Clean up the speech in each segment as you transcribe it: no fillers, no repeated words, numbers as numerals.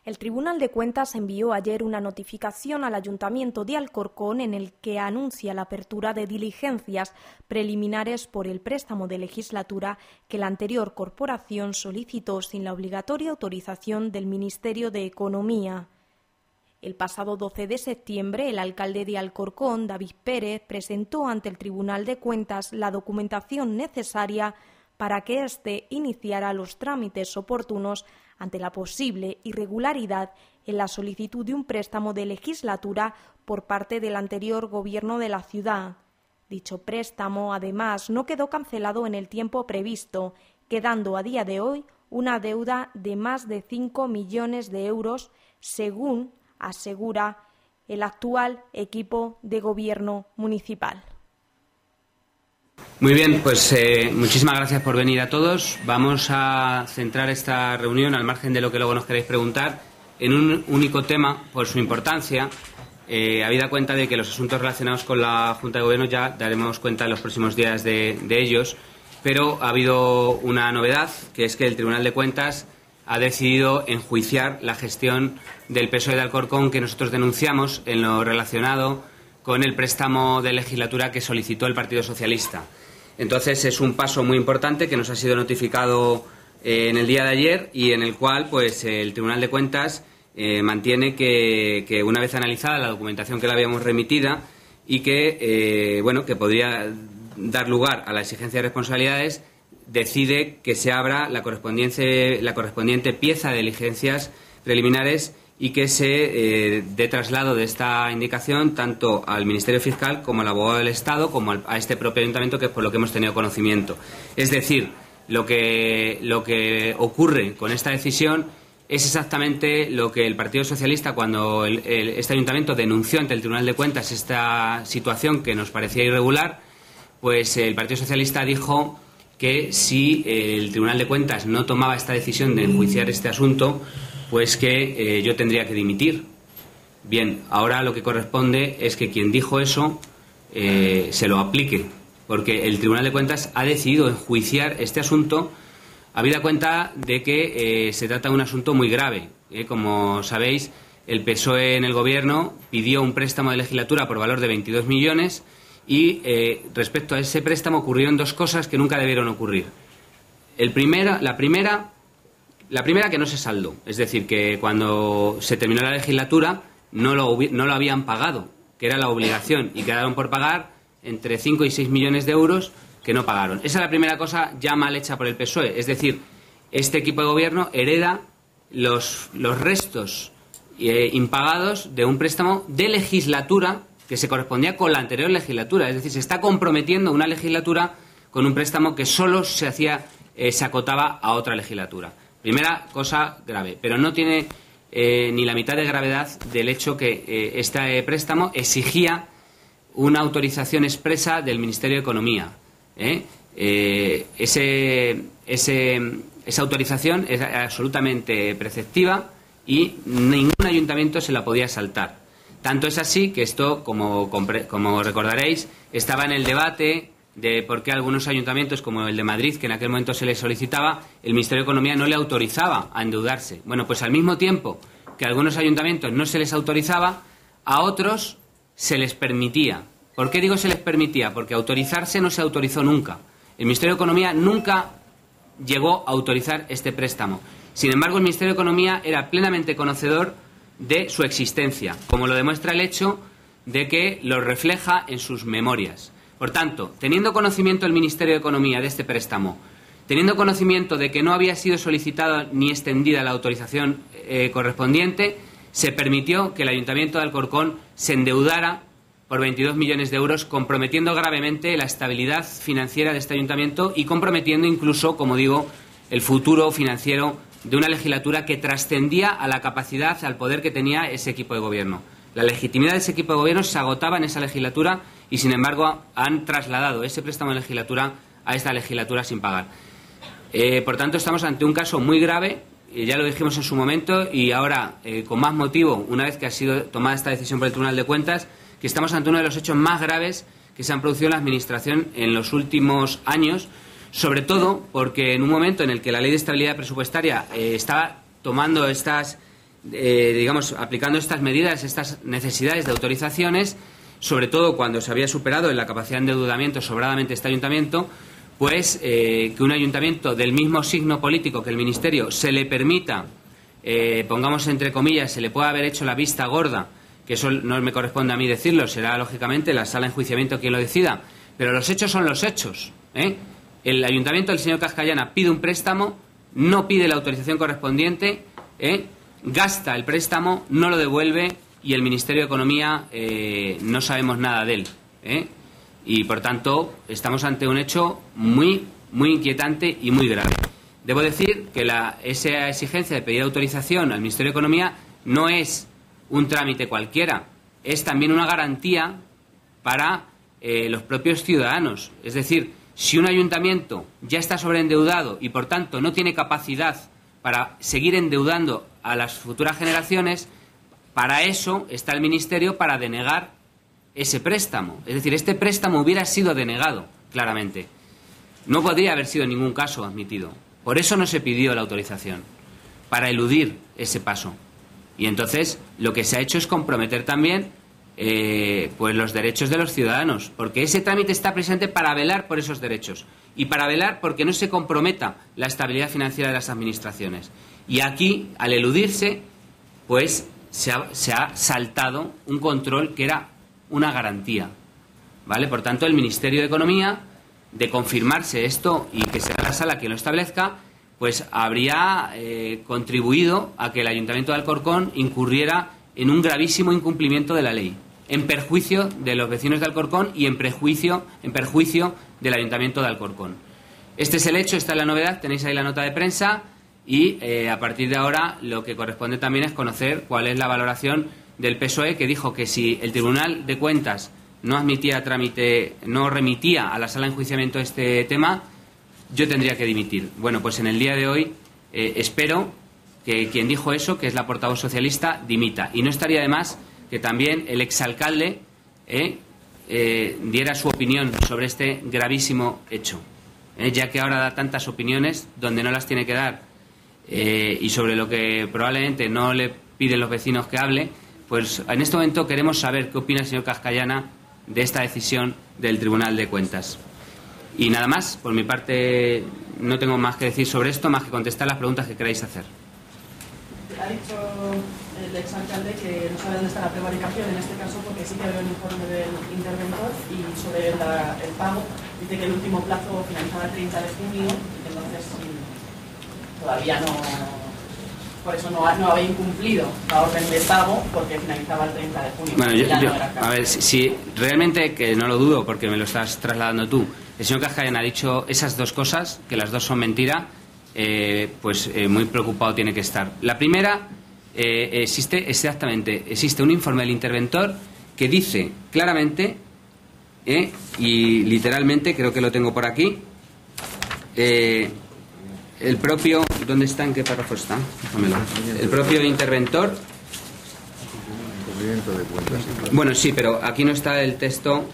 El Tribunal de Cuentas envió ayer una notificación al Ayuntamiento de Alcorcón en el que anuncia la apertura de diligencias preliminares por el préstamo de legislatura que la anterior corporación solicitó sin la obligatoria autorización del Ministerio de Economía. El pasado 12 de septiembre, el alcalde de Alcorcón, David Pérez, presentó ante el Tribunal de Cuentas la documentación necesaria para que éste iniciara los trámites oportunos ante la posible irregularidad en la solicitud de un préstamo de legislatura por parte del anterior gobierno de la ciudad. Dicho préstamo, además, no quedó cancelado en el tiempo previsto, quedando a día de hoy una deuda de más de 5 millones de euros, según asegura el actual equipo de gobierno municipal. Muy bien, pues muchísimas gracias por venir a todos. Vamos a centrar esta reunión, al margen de lo que luego nos queréis preguntar, en un único tema por su importancia. Habida cuenta de que los asuntos relacionados con la Junta de Gobierno ya daremos cuenta en los próximos días de ellos, pero ha habido una novedad, que es que el Tribunal de Cuentas ha decidido enjuiciar la gestión del PSOE de Alcorcón que nosotros denunciamos en lo relacionado con el préstamo de legislatura que solicitó el Partido Socialista. Entonces es un paso muy importante que nos ha sido notificado en el día de ayer y en el cual pues el Tribunal de Cuentas mantiene que una vez analizada la documentación que le habíamos remitida y que que podría dar lugar a la exigencia de responsabilidades, decide que se abra la correspondiente pieza de diligencias preliminares y que se dé traslado de esta indicación tanto al Ministerio Fiscal como al abogado del Estado como a este propio ayuntamiento, que es por lo que hemos tenido conocimiento. Es decir, lo que ocurre con esta decisión es exactamente lo que el Partido Socialista, cuando este ayuntamiento denunció ante el Tribunal de Cuentas esta situación que nos parecía irregular, pues el Partido Socialista dijo que si el Tribunal de Cuentas no tomaba esta decisión de enjuiciar este asunto, pues que yo tendría que dimitir. Bien, ahora lo que corresponde es que quien dijo eso se lo aplique, porque el Tribunal de Cuentas ha decidido enjuiciar este asunto, habida cuenta de que se trata de un asunto muy grave. Como sabéis, el PSOE en el Gobierno pidió un préstamo de legislatura por valor de 22 millones y respecto a ese préstamo ocurrieron dos cosas que nunca debieron ocurrir. La primera que no se saldó, es decir, que cuando se terminó la legislatura no lo habían pagado, que era la obligación, y quedaron por pagar entre 5 y 6 millones de euros que no pagaron. Esa es la primera cosa ya mal hecha por el PSOE, es decir, este equipo de gobierno hereda los restos impagados de un préstamo de legislatura que se correspondía con la anterior legislatura, es decir, se está comprometiendo una legislatura con un préstamo que solo se acotaba a otra legislatura. Primera cosa grave, pero no tiene ni la mitad de gravedad del hecho que este préstamo exigía una autorización expresa del Ministerio de Economía. Esa autorización es absolutamente preceptiva y ningún ayuntamiento se la podía saltar. Tanto es así que esto, como recordaréis, estaba en el debate de por qué algunos ayuntamientos, como el de Madrid, que en aquel momento se les solicitaba, el Ministerio de Economía no le autorizaba a endeudarse. Bueno, pues al mismo tiempo que a algunos ayuntamientos no se les autorizaba, a otros se les permitía. ¿Por qué digo se les permitía? Porque autorizarse no se autorizó nunca. El Ministerio de Economía nunca llegó a autorizar este préstamo. Sin embargo, el Ministerio de Economía era plenamente conocedor de su existencia, como lo demuestra el hecho de que lo refleja en sus memorias. Por tanto, teniendo conocimiento el Ministerio de Economía de este préstamo, teniendo conocimiento de que no había sido solicitada ni extendida la autorización correspondiente, se permitió que el Ayuntamiento de Alcorcón se endeudara por 22 millones de euros, comprometiendo gravemente la estabilidad financiera de este ayuntamiento y comprometiendo incluso, como digo, el futuro financiero de una legislatura que trascendía a la capacidad, al poder que tenía ese equipo de gobierno. La legitimidad de ese equipo de gobierno se agotaba en esa legislatura y, sin embargo, han trasladado ese préstamo de legislatura a esta legislatura sin pagar. Por tanto, estamos ante un caso muy grave, ya lo dijimos en su momento, y ahora, con más motivo, una vez que ha sido tomada esta decisión por el Tribunal de Cuentas, que estamos ante uno de los hechos más graves que se han producido en la Administración en los últimos años, sobre todo porque en un momento en el que la Ley de Estabilidad Presupuestaria estaba tomando estas digamos, aplicando estas medidas, estas necesidades de autorizaciones, sobre todo cuando se había superado en la capacidad de endeudamiento sobradamente este ayuntamiento, pues que un ayuntamiento del mismo signo político que el Ministerio se le permita, pongamos entre comillas, se le pueda haber hecho la vista gorda, que eso no me corresponde a mí decirlo, será lógicamente la sala de enjuiciamiento quien lo decida, pero los hechos son los hechos, ¿eh? El ayuntamiento del señor Cascallana pide un préstamo, no pide la autorización correspondiente, gasta el préstamo, no lo devuelve y el Ministerio de Economía no sabemos nada de él, y por tanto estamos ante un hecho muy inquietante y muy grave. Debo decir que esa exigencia de pedir autorización al Ministerio de Economía no es un trámite cualquiera, es también una garantía para los propios ciudadanos. Es decir, si un ayuntamiento ya está sobreendeudado y por tanto no tiene capacidad para seguir endeudando a las futuras generaciones, para eso está el Ministerio, para denegar ese préstamo. Es decir, este préstamo hubiera sido denegado, claramente. No podría haber sido en ningún caso admitido. Por eso no se pidió la autorización, para eludir ese paso. Y entonces lo que se ha hecho es comprometer también pues los derechos de los ciudadanos, porque ese trámite está presente para velar por esos derechos y para velar porque no se comprometa la estabilidad financiera de las administraciones. Y aquí, al eludirse, pues se ha saltado un control que era una garantía, ¿vale? Por tanto, el Ministerio de Economía, de confirmarse esto y que sea la sala quien lo establezca, pues habría contribuido a que el Ayuntamiento de Alcorcón incurriera en un gravísimo incumplimiento de la ley, en perjuicio de los vecinos de Alcorcón y en perjuicio del Ayuntamiento de Alcorcón. Este es el hecho, esta es la novedad, tenéis ahí la nota de prensa y a partir de ahora lo que corresponde también es conocer cuál es la valoración del PSOE, que dijo que si el Tribunal de Cuentas no admitía trámite, no remitía a la sala de enjuiciamiento este tema, yo tendría que dimitir. Bueno, pues en el día de hoy espero que quien dijo eso, que es la portavoz socialista, dimita. Y no estaría de más que también el exalcalde diera su opinión sobre este gravísimo hecho, ya que ahora da tantas opiniones donde no las tiene que dar y sobre lo que probablemente no le piden los vecinos que hable. Pues en este momento queremos saber qué opina el señor Cascallana de esta decisión del Tribunal de Cuentas. Y nada más, por mi parte no tengo más que decir sobre esto, más que contestar las preguntas que queráis hacer. Ha dicho el exalcalde que no sabe dónde está la prevaricación en este caso, porque sí que había un informe del interventor y sobre el pago dice que el último plazo finalizaba el 30 de junio y entonces todavía no, por eso no había incumplido la orden de pago porque finalizaba el 30 de junio. Bueno, a ver, si realmente, que no lo dudo porque me lo estás trasladando tú, el señor Cascallana ha dicho esas dos cosas, que las dos son mentira, pues muy preocupado tiene que estar. La primera, existe un informe del interventor que dice claramente, y literalmente, creo que lo tengo por aquí, el propio, ¿dónde está? ¿En qué párrafo está? Déjamelo. El propio interventor. Bueno, sí, pero aquí no está el texto.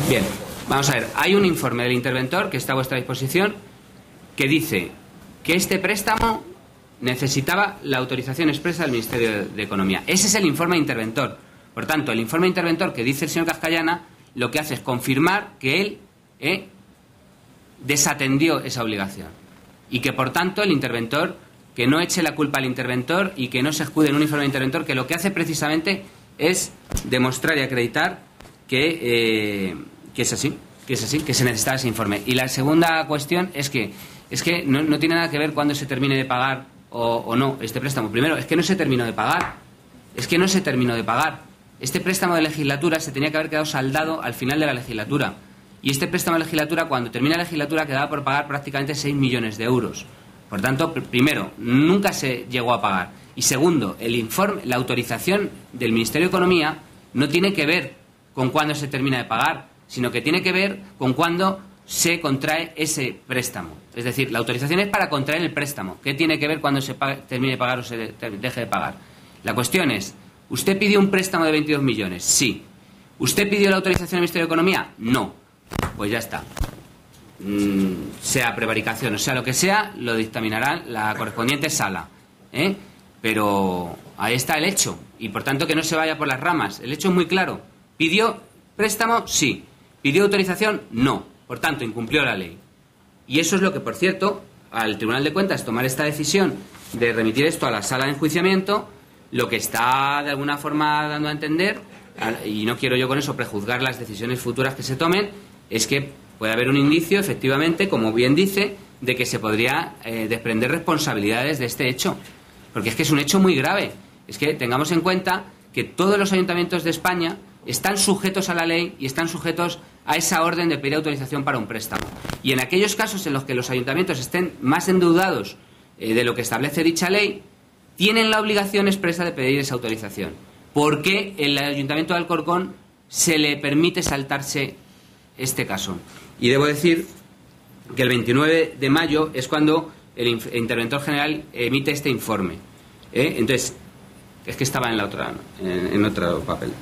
Bien, vamos a ver. Hay un informe del interventor que está a vuestra disposición que dice que este préstamo necesitaba la autorización expresa del Ministerio de Economía. Ese es el informe de interventor. Por tanto, el informe de interventor que dice el señor Cascallana lo que hace es confirmar que él desatendió esa obligación y que, por tanto, el interventor, que no eche la culpa al interventor y que no se escude en un informe de interventor, que lo que hace precisamente es demostrar y acreditar que es así, que se necesitaba ese informe. Y la segunda cuestión es que no tiene nada que ver cuándo se termine de pagar o no este préstamo. Primero, es que no se terminó de pagar. Este préstamo de legislatura se tenía que haber quedado saldado al final de la legislatura. Y este préstamo de legislatura, cuando termina la legislatura, quedaba por pagar prácticamente 6 millones de euros. Por tanto, primero, nunca se llegó a pagar. Y segundo, el informe, la autorización del Ministerio de Economía no tiene que ver con cuándo se termina de pagar, sino que tiene que ver con cuándo se contrae ese préstamo. Es decir, la autorización es para contraer el préstamo. ¿Qué tiene que ver cuando se termine de pagar o se deje de pagar? La cuestión es, ¿usted pidió un préstamo de 22 millones? Sí. ¿Usted pidió la autorización del Ministerio de Economía? No. Pues ya está. sea prevaricación o sea lo que sea, lo dictaminará la correspondiente sala, ¿eh? Pero ahí está el hecho, y por tanto que no se vaya por las ramas. El hecho es muy claro. ¿Pidió préstamo? Sí. ¿Pidió autorización? No. Por tanto, incumplió la ley. Y eso es lo que, por cierto, al Tribunal de Cuentas tomar esta decisión de remitir esto a la sala de enjuiciamiento, lo que está de alguna forma dando a entender, y no quiero yo con eso prejuzgar las decisiones futuras que se tomen, es que puede haber un indicio, efectivamente, como bien dice, de que se podría desprender responsabilidades de este hecho. Porque es que es un hecho muy grave. Es que tengamos en cuenta que todos los ayuntamientos de España están sujetos a la ley y están sujetos a esa orden de pedir autorización para un préstamo. Y en aquellos casos en los que los ayuntamientos estén más endeudados de lo que establece dicha ley, tienen la obligación expresa de pedir esa autorización. ¿Por qué el Ayuntamiento de Alcorcón se le permite saltarse este caso? Y debo decir que el 29 de mayo es cuando el interventor general emite este informe. Entonces, es que estaba en otro papel.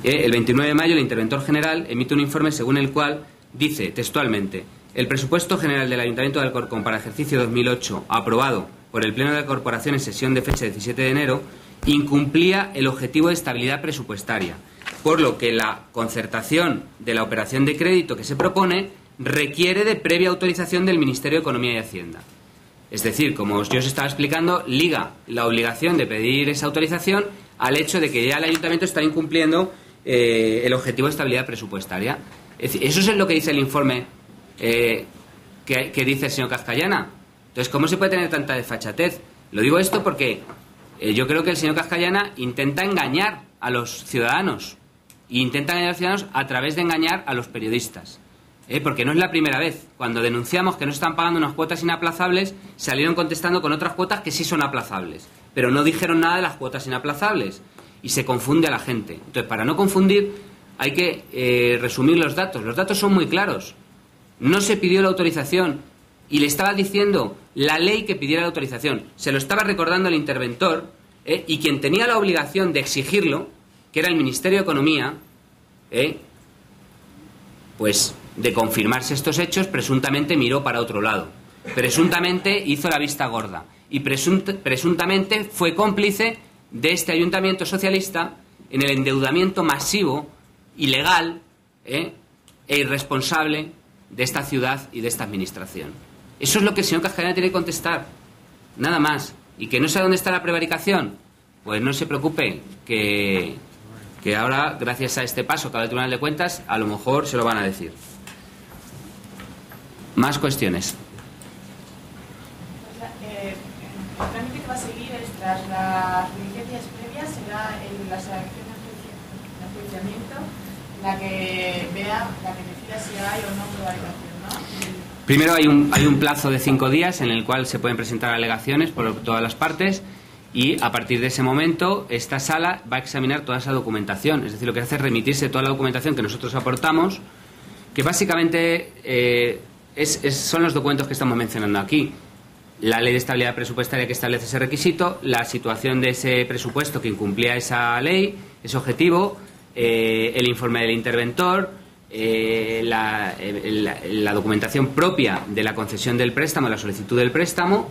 El 29 de mayo el interventor general emite un informe según el cual dice textualmente: el presupuesto general del Ayuntamiento de Alcorcón para el ejercicio 2008, aprobado por el Pleno de la Corporación en sesión de fecha 17 de enero, incumplía el objetivo de estabilidad presupuestaria, por lo que la concertación de la operación de crédito que se propone requiere de previa autorización del Ministerio de Economía y Hacienda. Es decir, como yo os estaba explicando, liga la obligación de pedir esa autorización al hecho de que ya el Ayuntamiento está incumpliendo el objetivo de estabilidad presupuestaria. Es decir, eso es lo que dice el informe que dice el señor Cascallana. Entonces, ¿cómo se puede tener tanta desfachatez? Lo digo esto porque yo creo que el señor Cascallana intenta engañar a los ciudadanos, e intenta engañar a los ciudadanos a través de engañar a los periodistas. Porque no es la primera vez. Cuando denunciamos que no están pagando unas cuotas inaplazables, salieron contestando con otras cuotas que sí son aplazables, pero no dijeron nada de las cuotas inaplazables, y se confunde a la gente. Entonces, para no confundir, hay que resumir los datos. Los datos son muy claros. No se pidió la autorización, y le estaba diciendo la ley que pidiera la autorización. Se lo estaba recordando el interventor, y quien tenía la obligación de exigirlo, que era el Ministerio de Economía, pues de confirmarse estos hechos, presuntamente miró para otro lado. Presuntamente hizo la vista gorda. Y presuntamente fue cómplice de este ayuntamiento socialista en el endeudamiento masivo, ilegal e irresponsable de esta ciudad y de esta administración. Eso es lo que el señor Cascallana tiene que contestar. Nada más. ¿Y que no sabe dónde está la prevaricación? Pues no se preocupe, que ahora, gracias a este paso que ha dado el Tribunal de Cuentas, a lo mejor se lo van a decir. Más cuestiones. El trámite que va a seguir es, tras las diligencias previas, será la selección de enjuiciamiento la que decida si hay o no prevaricación, ¿no? Primero hay un plazo de 5 días en el cual se pueden presentar alegaciones por todas las partes, y a partir de ese momento esta sala va a examinar toda esa documentación. Es decir, lo que hace es remitirse toda la documentación que nosotros aportamos, que básicamente son los documentos que estamos mencionando aquí. La ley de estabilidad presupuestaria que establece ese requisito, la situación de ese presupuesto que incumplía esa ley, ese objetivo, el informe del interventor, la documentación propia de la concesión del préstamo, la solicitud del préstamo,